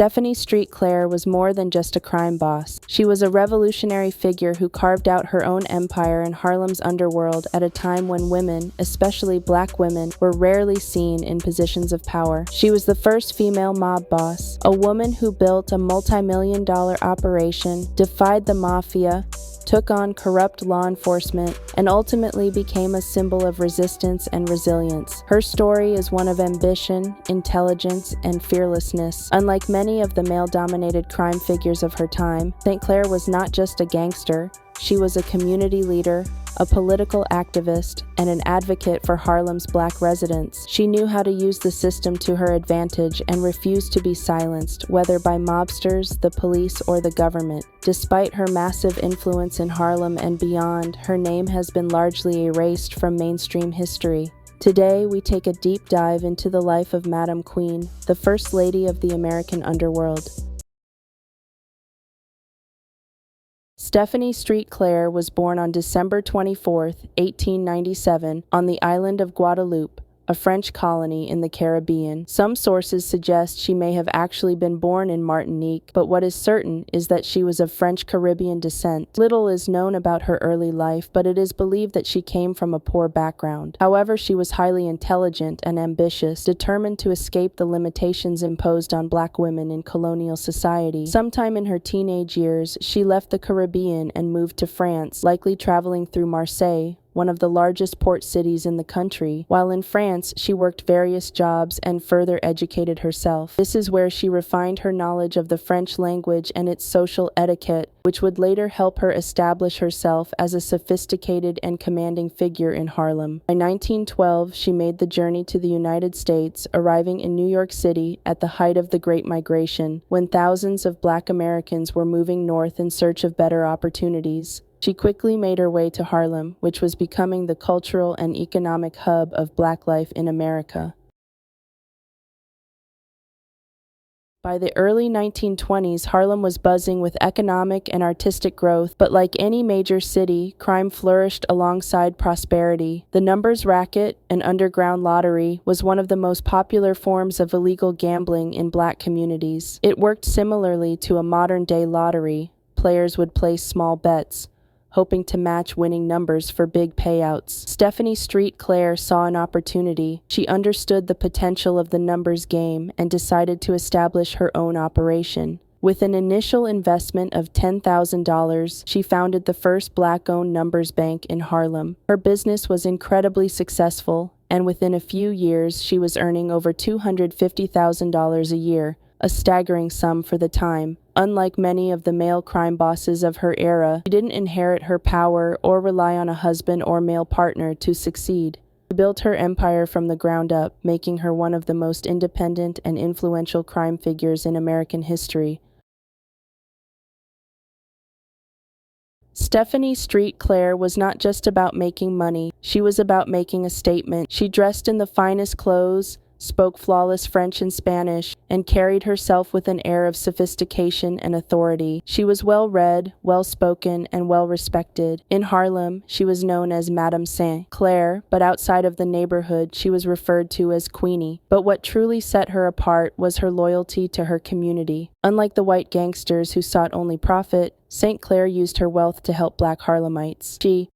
Stephanie Street Clair was more than just a crime boss. She was a revolutionary figure who carved out her own empire in Harlem's underworld at a time when women, especially black women, were rarely seen in positions of power. She was the first female mob boss, a woman who built a multi-million-dollar operation, defied the Mafia, took on corrupt law enforcement, and ultimately became a symbol of resistance and resilience. Her story is one of ambition, intelligence, and fearlessness. Unlike many of the male-dominated crime figures of her time, St. Clair was not just a gangster. She was a community leader, a political activist, and an advocate for Harlem's black residents. She knew how to use the system to her advantage and refused to be silenced, whether by mobsters, the police, or the government. Despite her massive influence in Harlem and beyond, her name has been largely erased from mainstream history. Today, we take a deep dive into the life of Madam Queen, the First Lady of the American Underworld. Stephanie Street Clair was born on December 24, 1897, on the island of Guadeloupe, a French colony in the Caribbean. Some sources suggest she may have actually been born in Martinique, but what is certain is that she was of French Caribbean descent. Little is known about her early life, but it is believed that she came from a poor background. However, she was highly intelligent and ambitious, determined to escape the limitations imposed on black women in colonial society. Sometime in her teenage years, she left the Caribbean and moved to France, likely traveling through Marseille, one of the largest port cities in the country. While in France, she worked various jobs and further educated herself. This is where she refined her knowledge of the French language and its social etiquette, which would later help her establish herself as a sophisticated and commanding figure in Harlem. By 1912, she made the journey to the United States, arriving in New York City at the height of the Great Migration, when thousands of black Americans were moving north in search of better opportunities. She quickly made her way to Harlem, which was becoming the cultural and economic hub of black life in America. By the early 1920s, Harlem was buzzing with economic and artistic growth, but like any major city, crime flourished alongside prosperity. The numbers racket, an underground lottery, was one of the most popular forms of illegal gambling in black communities. It worked similarly to a modern-day lottery. Players would place small bets, hoping to match winning numbers for big payouts. Stephanie Street Clair saw an opportunity. She understood the potential of the numbers game and decided to establish her own operation. With an initial investment of $10,000, she founded the first black-owned numbers bank in Harlem. Her business was incredibly successful, and within a few years, she was earning over $250,000 a year, a staggering sum for the time. Unlike many of the male crime bosses of her era, she didn't inherit her power or rely on a husband or male partner to succeed. She built her empire from the ground up, making her one of the most independent and influential crime figures in American history. Stephanie Street Clair was not just about making money, she was about making a statement. She dressed in the finest clothes, spoke flawless French and Spanish, and carried herself with an air of sophistication and authority. She was well-read, well-spoken, and well-respected. In Harlem, she was known as Madame St. Clair, but outside of the neighborhood, she was referred to as Queenie. But what truly set her apart was her loyalty to her community. Unlike the white gangsters who sought only profit, St. Clair used her wealth to help black Harlemites. She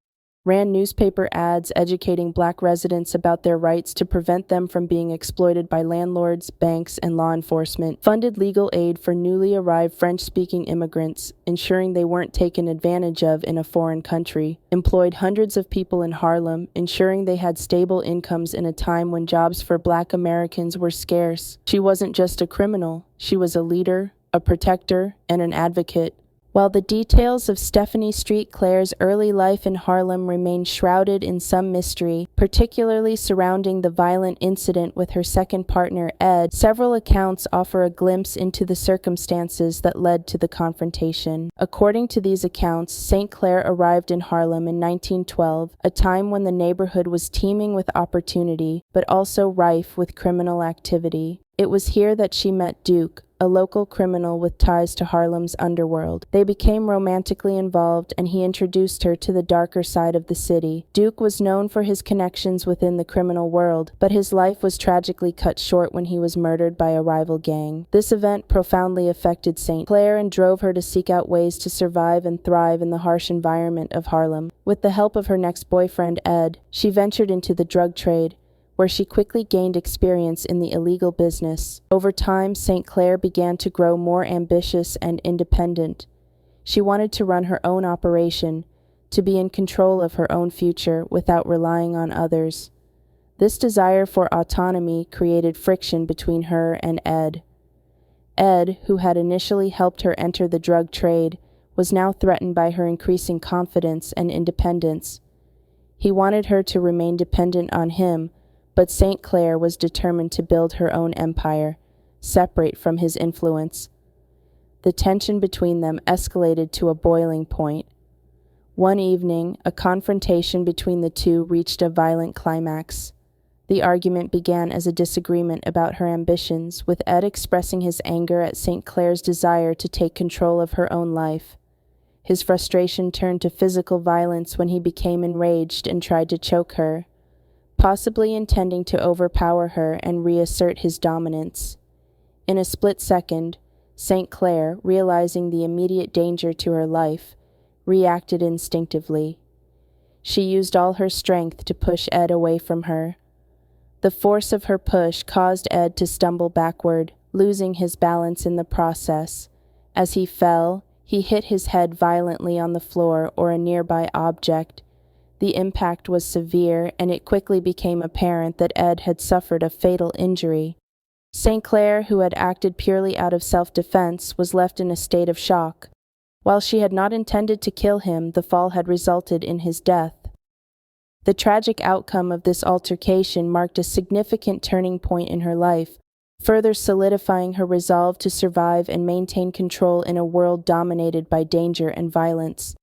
ran newspaper ads educating black residents about their rights to prevent them from being exploited by landlords, banks, and law enforcement, funded legal aid for newly arrived French-speaking immigrants, ensuring they weren't taken advantage of in a foreign country, employed hundreds of people in Harlem, ensuring they had stable incomes in a time when jobs for black Americans were scarce. She wasn't just a criminal, she was a leader, a protector, and an advocate. While the details of Stephanie Street Clair's early life in Harlem remain shrouded in some mystery, particularly surrounding the violent incident with her second partner, Ed, several accounts offer a glimpse into the circumstances that led to the confrontation. According to these accounts, St. Clair arrived in Harlem in 1912, a time when the neighborhood was teeming with opportunity, but also rife with criminal activity. It was here that she met Duke, a local criminal with ties to Harlem's Underworld. They became romantically involved, and he introduced her to the darker side of the city. Duke was known for his connections within the criminal world, but his life was tragically cut short when he was murdered by a rival gang. This event profoundly affected St. Clair and drove her to seek out ways to survive and thrive in the harsh environment of Harlem. With the help of her next boyfriend, Ed, she ventured into the drug trade, where she quickly gained experience in the illegal business. Over time, St. Clair began to grow more ambitious and independent. She wanted to run her own operation, to be in control of her own future without relying on others. This desire for autonomy created friction between her and Ed. Ed, who had initially helped her enter the drug trade, was now threatened by her increasing confidence and independence. He wanted her to remain dependent on him, but St. Clair was determined to build her own empire, separate from his influence. The tension between them escalated to a boiling point. One evening, a confrontation between the two reached a violent climax. The argument began as a disagreement about her ambitions, with Ed expressing his anger at St. Clair's desire to take control of her own life. His frustration turned to physical violence when he became enraged and tried to choke her, possibly intending to overpower her and reassert his dominance. In a split second, St. Clair, realizing the immediate danger to her life, reacted instinctively. She used all her strength to push Ed away from her. The force of her push caused Ed to stumble backward, losing his balance in the process. As he fell, he hit his head violently on the floor or a nearby object. The impact was severe, and it quickly became apparent that Ed had suffered a fatal injury. St. Clair, who had acted purely out of self-defense, was left in a state of shock. While she had not intended to kill him, the fall had resulted in his death. The tragic outcome of this altercation marked a significant turning point in her life, further solidifying her resolve to survive and maintain control in a world dominated by danger and violence.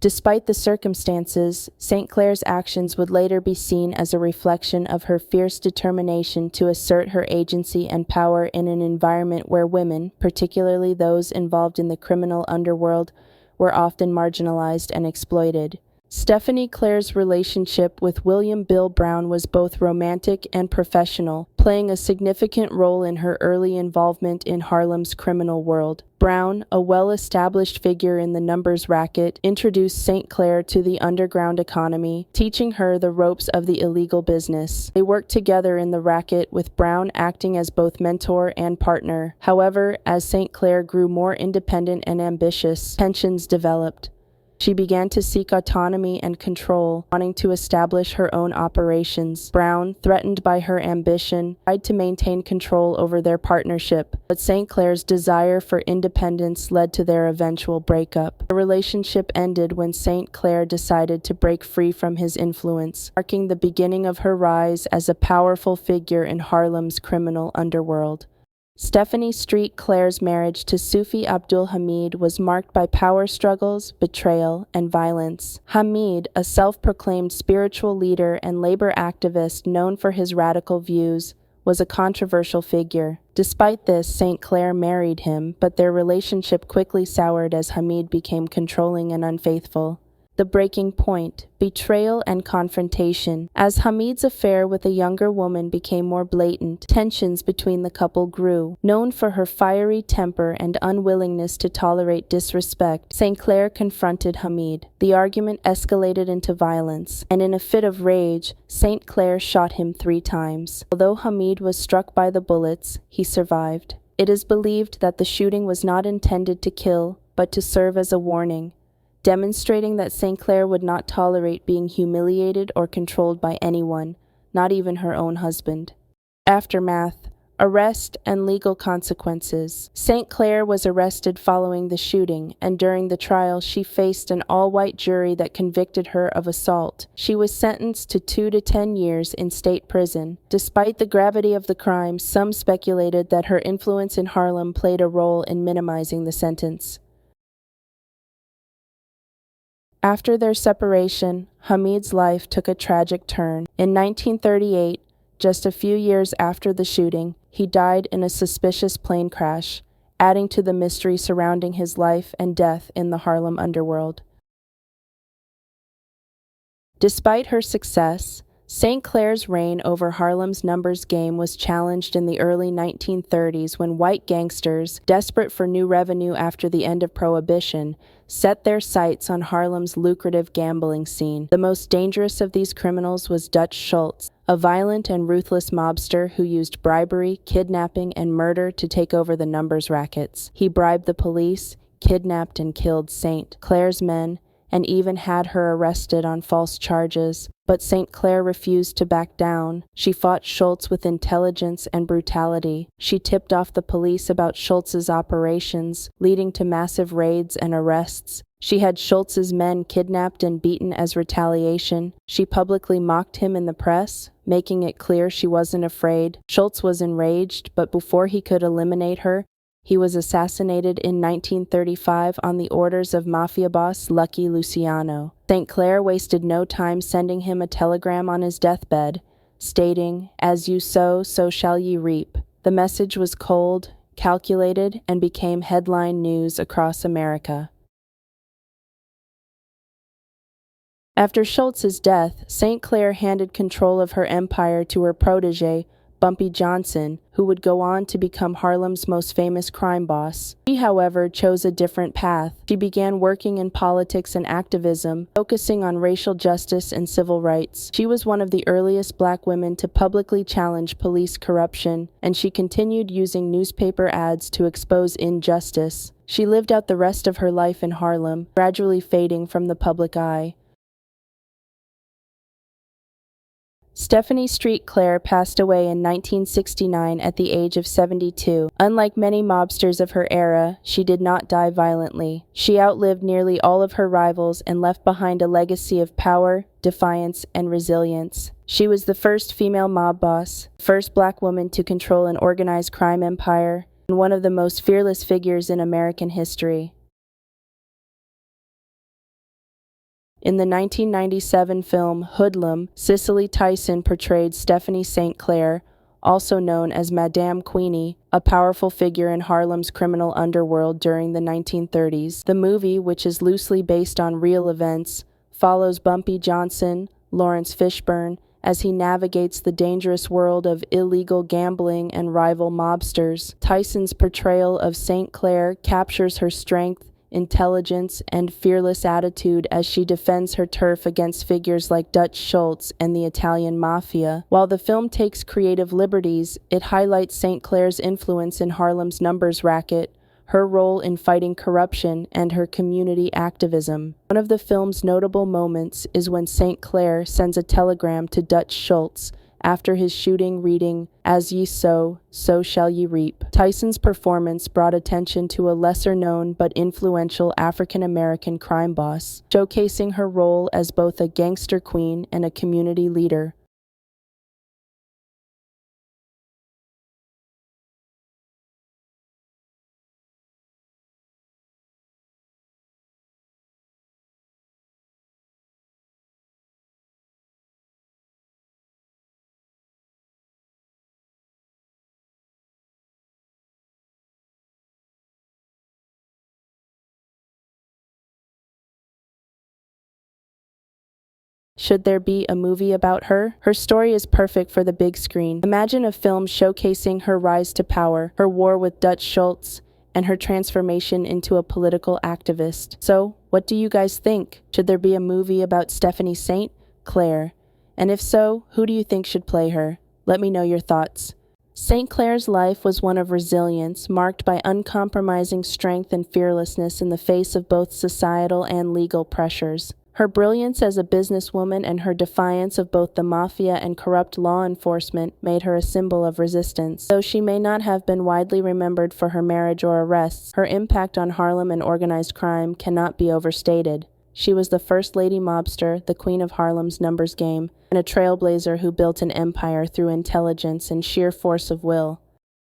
Despite the circumstances, St. Clair's actions would later be seen as a reflection of her fierce determination to assert her agency and power in an environment where women, particularly those involved in the criminal underworld, were often marginalized and exploited. Stephanie Clair's relationship with William Bill Brown was both romantic and professional, playing a significant role in her early involvement in Harlem's criminal world. Brown, a well-established figure in the numbers racket, introduced St. Clair to the underground economy, teaching her the ropes of the illegal business. They worked together in the racket, with Brown acting as both mentor and partner. However, as St. Clair grew more independent and ambitious, tensions developed. She began to seek autonomy and control, wanting to establish her own operations. Brown, threatened by her ambition, tried to maintain control over their partnership, but St. Clair's desire for independence led to their eventual breakup. The relationship ended when St. Clair decided to break free from his influence, marking the beginning of her rise as a powerful figure in Harlem's criminal underworld. Stephanie Street Clair's marriage to Sufi Abdul Hamid was marked by power struggles, betrayal, and violence. Hamid, a self-proclaimed spiritual leader and labor activist known for his radical views, was a controversial figure. Despite this, St. Clair married him, but their relationship quickly soured as Hamid became controlling and unfaithful. The breaking point: betrayal and confrontation. As Hamid's affair with a younger woman became more blatant, tensions between the couple grew. Known for her fiery temper and unwillingness to tolerate disrespect, St. Clair confronted Hamid. The argument escalated into violence, and in a fit of rage, St. Clair shot him 3 times. Although Hamid was struck by the bullets, he survived. It is believed that the shooting was not intended to kill, but to serve as a warning, demonstrating that St. Clair would not tolerate being humiliated or controlled by anyone, not even her own husband. Aftermath: arrest and legal consequences. St. Clair was arrested following the shooting, and during the trial she faced an all-white jury that convicted her of assault. She was sentenced to 2 to 10 years in state prison. Despite the gravity of the crime, some speculated that her influence in Harlem played a role in minimizing the sentence. After their separation, Hamid's life took a tragic turn. In 1938, just a few years after the shooting, he died in a suspicious plane crash, adding to the mystery surrounding his life and death in the Harlem underworld. Despite her success, St. Clair's reign over Harlem's numbers game was challenged in the early 1930s when white gangsters, desperate for new revenue after the end of Prohibition, set their sights on Harlem's lucrative gambling scene. The most dangerous of these criminals was Dutch Schultz, a violent and ruthless mobster who used bribery, kidnapping, and murder to take over the numbers rackets. He bribed the police, kidnapped and killed St. Clair's men, and even had her arrested on false charges. But St. Clair refused to back down. She fought Schultz with intelligence and brutality. She tipped off the police about Schultz's operations, leading to massive raids and arrests. She had Schultz's men kidnapped and beaten as retaliation. She publicly mocked him in the press, making it clear she wasn't afraid. Schultz was enraged, but before he could eliminate her, he was assassinated in 1935 on the orders of Mafia boss Lucky Luciano. St. Clair wasted no time sending him a telegram on his deathbed, stating, "As you sow, so shall ye reap." The message was cold, calculated, and became headline news across America. After Schultz's death, St. Clair handed control of her empire to her protege, Bumpy Johnson, who would go on to become Harlem's most famous crime boss. She, however, chose a different path. She began working in politics and activism, focusing on racial justice and civil rights. She was one of the earliest black women to publicly challenge police corruption, and she continued using newspaper ads to expose injustice. She lived out the rest of her life in Harlem, gradually fading from the public eye. Stephanie Street Clair passed away in 1969 at the age of 72. Unlike many mobsters of her era, she did not die violently. She outlived nearly all of her rivals and left behind a legacy of power, defiance, and resilience. She was the first female mob boss, first black woman to control an organized crime empire, and one of the most fearless figures in American history. In the 1997 film Hoodlum, Cicely Tyson portrayed Stephanie St. Clair, also known as Madame Queenie, a powerful figure in Harlem's criminal underworld during the 1930s. The movie, which is loosely based on real events, follows Bumpy Johnson, Lawrence Fishburne, as he navigates the dangerous world of illegal gambling and rival mobsters. Tyson's portrayal of St. Clair captures her strength, intelligence, and fearless attitude as she defends her turf against figures like Dutch Schultz and the Italian Mafia. While the film takes creative liberties, it highlights St. Clair's influence in Harlem's numbers racket, her role in fighting corruption, and her community activism. One of the film's notable moments is when St. Clair sends a telegram to Dutch Schultz after his shooting reading, "As ye sow, so shall ye reap." Tyson's performance brought attention to a lesser-known but influential African-American crime boss, showcasing her role as both a gangster queen and a community leader. Should there be a movie about her? Her story is perfect for the big screen. Imagine a film showcasing her rise to power, her war with Dutch Schultz, and her transformation into a political activist. So, what do you guys think? Should there be a movie about Stephanie St. Clair? And if so, who do you think should play her? Let me know your thoughts. St. Clair's life was one of resilience, marked by uncompromising strength and fearlessness in the face of both societal and legal pressures. Her brilliance as a businesswoman and her defiance of both the mafia and corrupt law enforcement made her a symbol of resistance. Though she may not have been widely remembered for her marriage or arrests, her impact on Harlem and organized crime cannot be overstated. She was the first lady mobster, the queen of Harlem's numbers game, and a trailblazer who built an empire through intelligence and sheer force of will.